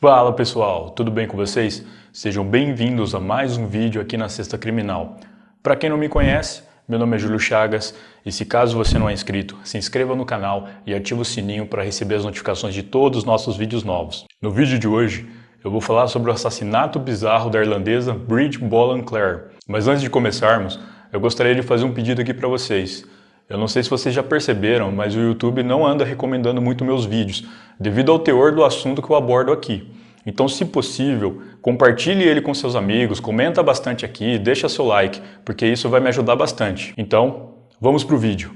Fala pessoal, tudo bem com vocês? Sejam bem-vindos a mais um vídeo aqui na Sexta Criminal. Para quem não me conhece, meu nome é Júlio Chagas e se caso você não é inscrito, se inscreva no canal e ative o sininho para receber as notificações de todos os nossos vídeos novos. No vídeo de hoje, eu vou falar sobre o assassinato bizarro da irlandesa Bridget Boland Clare. Mas antes de começarmos, eu gostaria de fazer um pedido aqui para vocês. Eu não sei se vocês já perceberam, mas o YouTube não anda recomendando muito meus vídeos, devido ao teor do assunto que eu abordo aqui. Então, se possível, compartilhe ele com seus amigos, comenta bastante aqui, deixa seu like, porque isso vai me ajudar bastante. Então, vamos pro vídeo.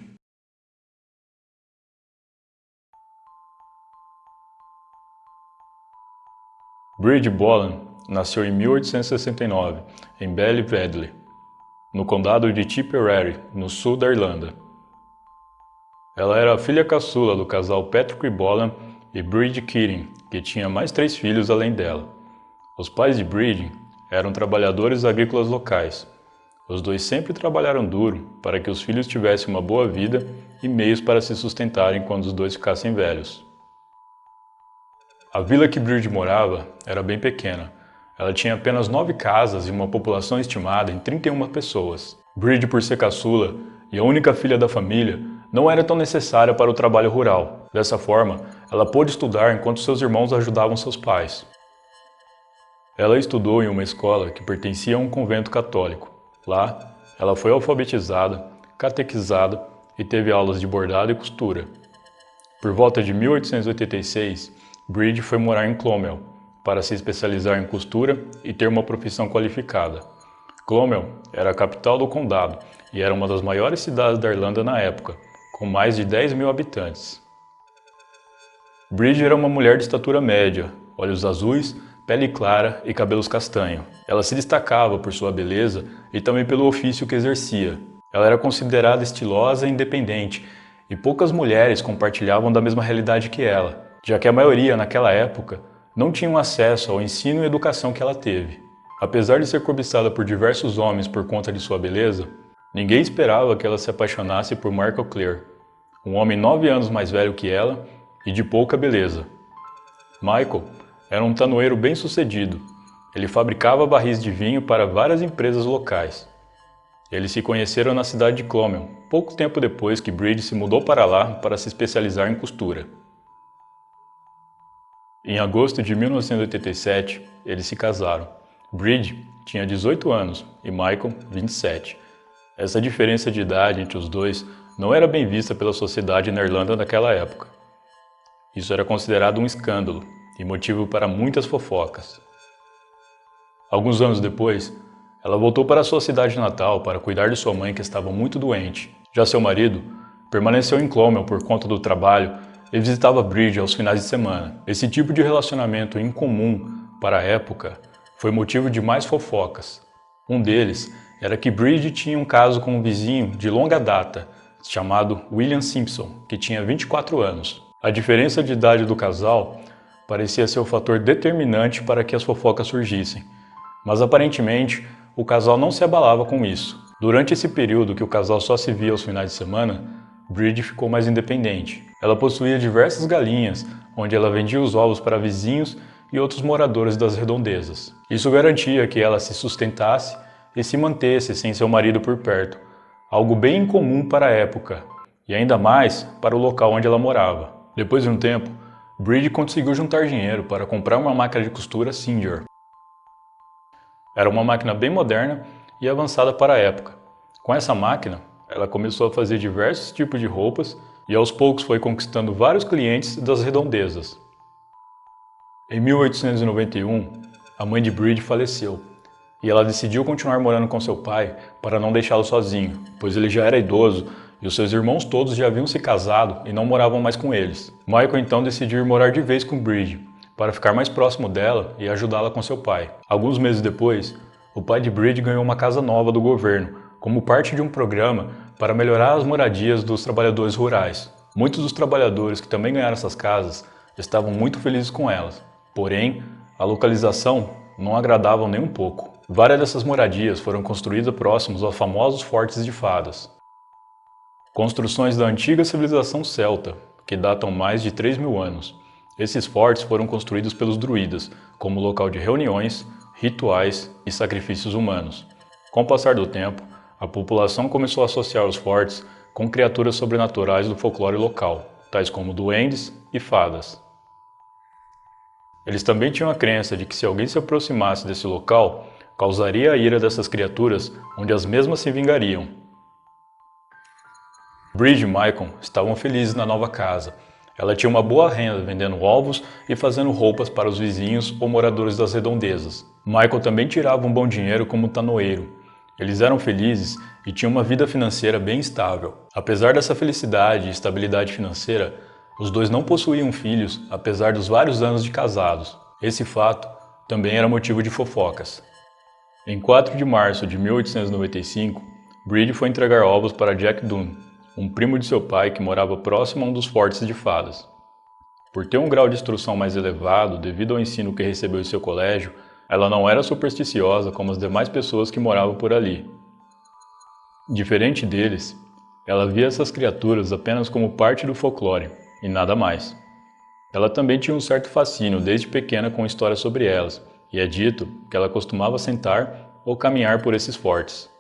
Bridget Boland nasceu em 1869, em Ballyvedley, no condado de Tipperary, no sul da Irlanda. Ela era a filha caçula do casal Patrick Boland e Bridget Keating, que tinha mais 3 filhos além dela. Os pais de Bridget eram trabalhadores agrícolas locais. Os dois sempre trabalharam duro para que os filhos tivessem uma boa vida e meios para se sustentarem quando os dois ficassem velhos. A vila que Bridget morava era bem pequena. Ela tinha apenas 9 casas e uma população estimada em 31 pessoas. Bridget, por ser caçula e a única filha da família, não era tão necessária para o trabalho rural. Dessa forma, ela pôde estudar enquanto seus irmãos ajudavam seus pais. Ela estudou em uma escola que pertencia a um convento católico. Lá, ela foi alfabetizada, catequizada e teve aulas de bordado e costura. Por volta de 1886, Bridget foi morar em Clonmel para se especializar em costura e ter uma profissão qualificada. Clonmel era a capital do condado e era uma das maiores cidades da Irlanda na época, com mais de 10 mil habitantes. Bridget era uma mulher de estatura média, olhos azuis, pele clara e cabelos castanho. Ela se destacava por sua beleza e também pelo ofício que exercia. Ela era considerada estilosa e independente, e poucas mulheres compartilhavam da mesma realidade que ela, já que a maioria, naquela época, não tinham acesso ao ensino e educação que ela teve. Apesar de ser cobiçada por diversos homens por conta de sua beleza, ninguém esperava que ela se apaixonasse por Michael Clare, um homem 9 anos mais velho que ela e de pouca beleza. Michael era um tanoeiro bem-sucedido. Ele fabricava barris de vinho para várias empresas locais. Eles se conheceram na cidade de Clonmel, pouco tempo depois que Bridget se mudou para lá para se especializar em costura. Em agosto de 1987, eles se casaram. Bridget tinha 18 anos e Michael 27. Essa diferença de idade entre os dois não era bem vista pela sociedade na Irlanda naquela época. Isso era considerado um escândalo e motivo para muitas fofocas. Alguns anos depois, ela voltou para sua cidade natal para cuidar de sua mãe que estava muito doente. Já seu marido permaneceu em Clonmel por conta do trabalho e visitava Bridget aos finais de semana. Esse tipo de relacionamento incomum para a época foi motivo de mais fofocas. Um deles era que Bridget tinha um caso com um vizinho de longa data, chamado William Simpson, que tinha 24 anos. A diferença de idade do casal parecia ser o fator determinante para que as fofocas surgissem, mas aparentemente o casal não se abalava com isso. Durante esse período que o casal só se via aos finais de semana, Bridget ficou mais independente. Ela possuía diversas galinhas, onde ela vendia os ovos para vizinhos e outros moradores das redondezas. Isso garantia que ela se sustentasse e se mantesse sem seu marido por perto, algo bem incomum para a época, e ainda mais para o local onde ela morava. Depois de um tempo, Bridget conseguiu juntar dinheiro para comprar uma máquina de costura Singer. Era uma máquina bem moderna e avançada para a época. Com essa máquina, ela começou a fazer diversos tipos de roupas e aos poucos foi conquistando vários clientes das redondezas. Em 1891, a mãe de Bridget faleceu e ela decidiu continuar morando com seu pai para não deixá-lo sozinho, pois ele já era idoso e os seus irmãos todos já haviam se casado e não moravam mais com eles. Michael então decidiu ir morar de vez com Bridget, para ficar mais próximo dela e ajudá-la com seu pai. Alguns meses depois, o pai de Bridget ganhou uma casa nova do governo, como parte de um programa para melhorar as moradias dos trabalhadores rurais. Muitos dos trabalhadores que também ganharam essas casas estavam muito felizes com elas, porém, a localização não agradava nem um pouco. Várias dessas moradias foram construídas próximos aos famosos Fortes de Fadas, construções da antiga civilização celta, que datam mais de 3.000 anos. Esses fortes foram construídos pelos druidas como local de reuniões, rituais e sacrifícios humanos. Com o passar do tempo, a população começou a associar os fortes com criaturas sobrenaturais do folclore local, tais como duendes e fadas. Eles também tinham a crença de que se alguém se aproximasse desse local, causaria a ira dessas criaturas, onde as mesmas se vingariam. Bridge e Michael estavam felizes na nova casa. Ela tinha uma boa renda vendendo ovos e fazendo roupas para os vizinhos ou moradores das redondezas. Michael também tirava um bom dinheiro como tanoeiro. Eles eram felizes e tinham uma vida financeira bem estável. Apesar dessa felicidade e estabilidade financeira, os dois não possuíam filhos, apesar dos vários anos de casados. Esse fato também era motivo de fofocas. Em 4 de março de 1895, Bridge foi entregar ovos para Jack Dunn, um primo de seu pai que morava próximo a um dos fortes de fadas. Por ter um grau de instrução mais elevado devido ao ensino que recebeu em seu colégio, ela não era supersticiosa como as demais pessoas que moravam por ali. Diferente deles, ela via essas criaturas apenas como parte do folclore, e nada mais. Ela também tinha um certo fascínio desde pequena com histórias sobre elas, e é dito que ela costumava sentar ou caminhar por esses fortes.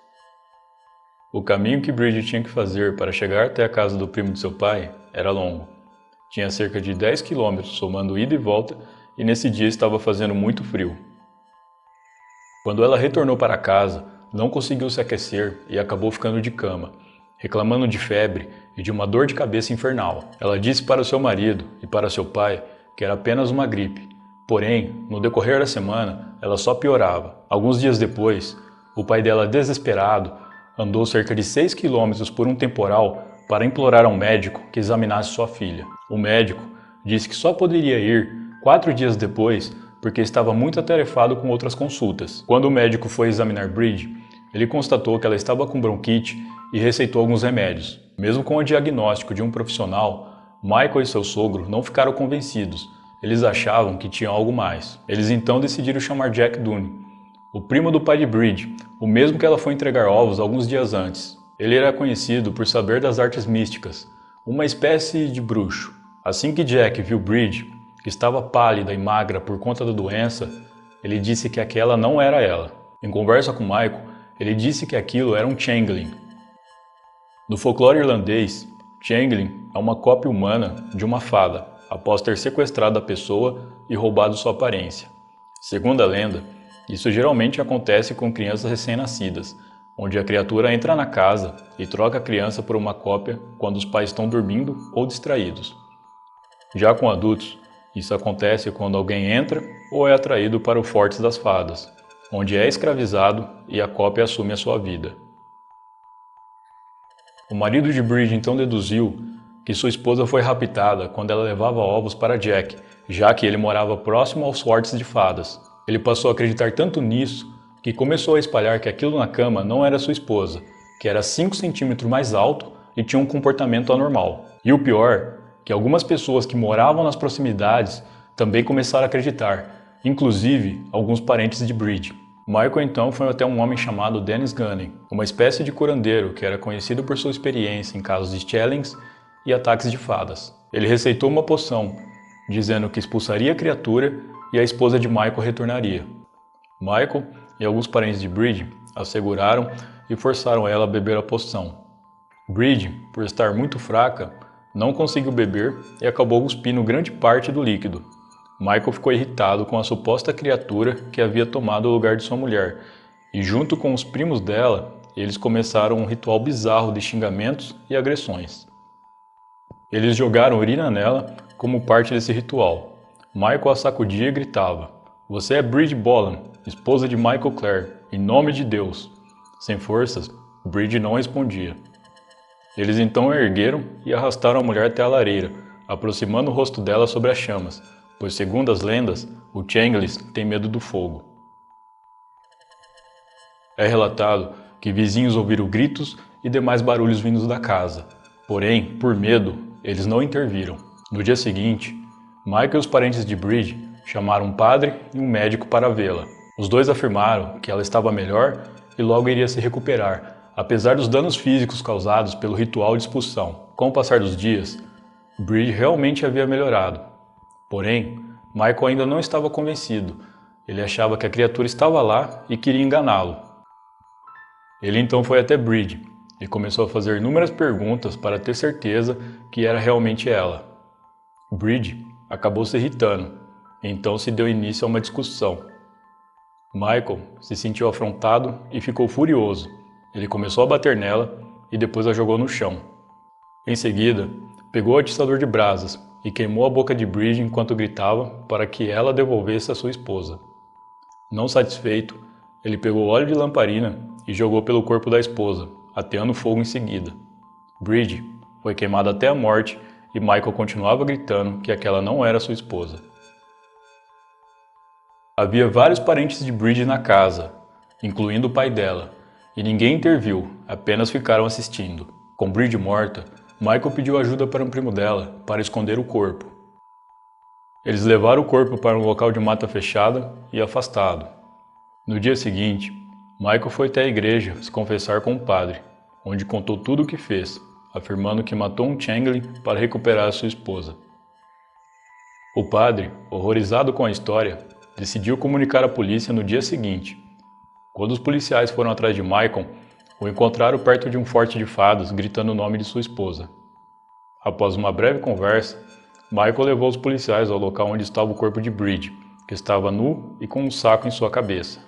O caminho que Bridget tinha que fazer para chegar até a casa do primo de seu pai era longo. Tinha cerca de 10 quilômetros somando ida e volta, e nesse dia estava fazendo muito frio. Quando ela retornou para casa, não conseguiu se aquecer e acabou ficando de cama, reclamando de febre e de uma dor de cabeça infernal. Ela disse para o seu marido e para seu pai que era apenas uma gripe. Porém, no decorrer da semana, ela só piorava. Alguns dias depois, o pai dela, desesperado, andou cerca de 6 quilômetros por um temporal para implorar a um médico que examinasse sua filha. O médico disse que só poderia ir 4 dias depois porque estava muito atarefado com outras consultas. Quando o médico foi examinar Bridge, ele constatou que ela estava com bronquite e receitou alguns remédios. Mesmo com o diagnóstico de um profissional, Michael e seu sogro não ficaram convencidos. Eles achavam que tinha algo mais. Eles então decidiram chamar Jack Dunn, o primo do pai de Bridge, o mesmo que ela foi entregar ovos alguns dias antes. Ele era conhecido por saber das artes místicas, uma espécie de bruxo. Assim que Jack viu Bridge, que estava pálida e magra por conta da doença, ele disse que aquela não era ela. Em conversa com Michael, ele disse que aquilo era um changeling. No folclore irlandês, changeling é uma cópia humana de uma fada, após ter sequestrado a pessoa e roubado sua aparência. Segundo a lenda, isso geralmente acontece com crianças recém-nascidas, onde a criatura entra na casa e troca a criança por uma cópia quando os pais estão dormindo ou distraídos. Já com adultos, isso acontece quando alguém entra ou é atraído para o Forte das Fadas, onde é escravizado e a cópia assume a sua vida. O marido de Bridge então deduziu que sua esposa foi raptada quando ela levava ovos para Jack, já que ele morava próximo aos Fortes de Fadas. Ele passou a acreditar tanto nisso que começou a espalhar que aquilo na cama não era sua esposa, que era 5 centímetros mais alto e tinha um comportamento anormal. E o pior, que algumas pessoas que moravam nas proximidades também começaram a acreditar, inclusive alguns parentes de Bridge. Michael então foi até um homem chamado Dennis Gunning, uma espécie de curandeiro que era conhecido por sua experiência em casos de challenge e ataques de fadas. Ele receitou uma poção, dizendo que expulsaria a criatura e a esposa de Michael retornaria. Michael e alguns parentes de Bridge a seguraram e forçaram ela a beber a poção. Bridge, por estar muito fraca, não conseguiu beber e acabou cuspindo grande parte do líquido. Michael ficou irritado com a suposta criatura que havia tomado o lugar de sua mulher, e junto com os primos dela, eles começaram um ritual bizarro de xingamentos e agressões. Eles jogaram urina nela como parte desse ritual. Michael a sacudia e gritava: "Você é Bridge Bolan, esposa de Michael Clare, em nome de Deus." Sem forças, Bridge não respondia. Eles então a ergueram e arrastaram a mulher até a lareira, aproximando o rosto dela sobre as chamas, pois segundo as lendas, o Changeling tem medo do fogo. É relatado que vizinhos ouviram gritos e demais barulhos vindos da casa, porém, por medo, eles não interviram. No dia seguinte, Michael e os parentes de Bridge chamaram um padre e um médico para vê-la. Os dois afirmaram que ela estava melhor e logo iria se recuperar, apesar dos danos físicos causados pelo ritual de expulsão. Com o passar dos dias, Bridge realmente havia melhorado. Porém, Michael ainda não estava convencido. Ele achava que a criatura estava lá e queria enganá-lo. Ele então foi até Bridge e começou a fazer inúmeras perguntas para ter certeza que era realmente ela. Bridge acabou se irritando, então se deu início a uma discussão. Michael se sentiu afrontado e ficou furioso. Ele começou a bater nela e depois a jogou no chão. Em seguida, pegou o atiçador de brasas e queimou a boca de Bridge enquanto gritava para que ela devolvesse a sua esposa. Não satisfeito, ele pegou óleo de lamparina e jogou pelo corpo da esposa, ateando fogo em seguida. Bridge foi queimada até a morte e Michael continuava gritando que aquela não era sua esposa. Havia vários parentes de Bridge na casa, incluindo o pai dela, e ninguém interviu, apenas ficaram assistindo. Com Bridge morta, Michael pediu ajuda para um primo dela para esconder o corpo. Eles levaram o corpo para um local de mata fechada e afastado. No dia seguinte, Michael foi até a igreja se confessar com o padre, onde contou tudo o que fez, afirmando que matou um changeling para recuperar a sua esposa. O padre, horrorizado com a história, decidiu comunicar à polícia no dia seguinte. Quando os policiais foram atrás de Michael, o encontraram perto de um forte de fadas, gritando o nome de sua esposa. Após uma breve conversa, Michael levou os policiais ao local onde estava o corpo de Bridge, que estava nu e com um saco em sua cabeça.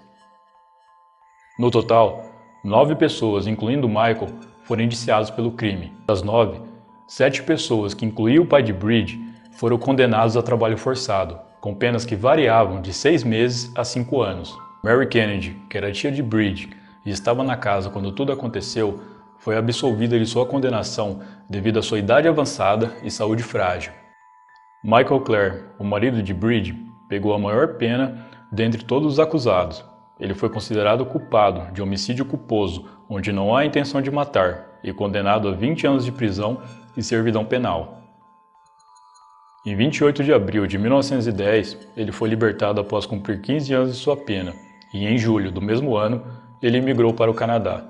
No total, 9 pessoas, incluindo Michael, foram indiciadas pelo crime. Das 9, 7 pessoas, que incluíam o pai de Bridge, foram condenadas a trabalho forçado, com penas que variavam de 6 meses a 5 anos. Mary Kennedy, que era tia de Bridge e estava na casa quando tudo aconteceu, foi absolvida de sua condenação devido à sua idade avançada e saúde frágil. Michael Clare, o marido de Bridge, pegou a maior pena dentre todos os acusados. Ele foi considerado culpado de homicídio culposo, onde não há intenção de matar, e condenado a 20 anos de prisão e servidão penal. Em 28 de abril de 1910, ele foi libertado após cumprir 15 anos de sua pena, e em julho do mesmo ano, ele emigrou para o Canadá.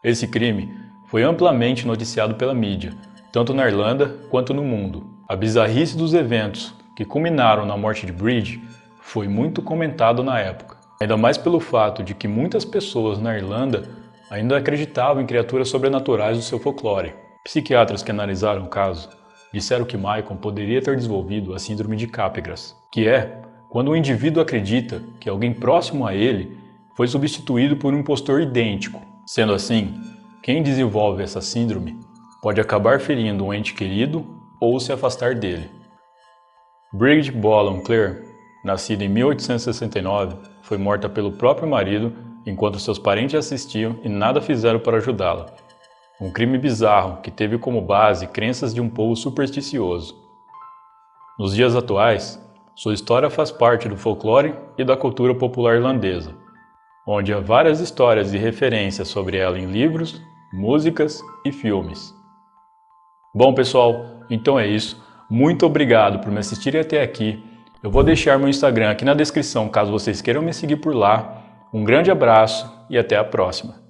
Esse crime foi amplamente noticiado pela mídia, tanto na Irlanda quanto no mundo. A bizarrice dos eventos que culminaram na morte de Bridge foi muito comentado na época, ainda mais pelo fato de que muitas pessoas na Irlanda ainda acreditavam em criaturas sobrenaturais do seu folclore. Psiquiatras que analisaram o caso disseram que Michael poderia ter desenvolvido a síndrome de Capgras, que é quando o indivíduo acredita que alguém próximo a ele foi substituído por um impostor idêntico. Sendo assim, quem desenvolve essa síndrome pode acabar ferindo um ente querido ou se afastar dele. Bridget Boland Clare, nascida em 1869, foi morta pelo próprio marido enquanto seus parentes assistiam e nada fizeram para ajudá-la. Um crime bizarro que teve como base crenças de um povo supersticioso. Nos dias atuais, sua história faz parte do folclore e da cultura popular irlandesa, onde há várias histórias e referências sobre ela em livros, músicas e filmes. Bom pessoal, então é isso. Muito obrigado por me assistirem até aqui. Eu vou deixar meu Instagram aqui na descrição caso vocês queiram me seguir por lá. Um grande abraço e até a próxima.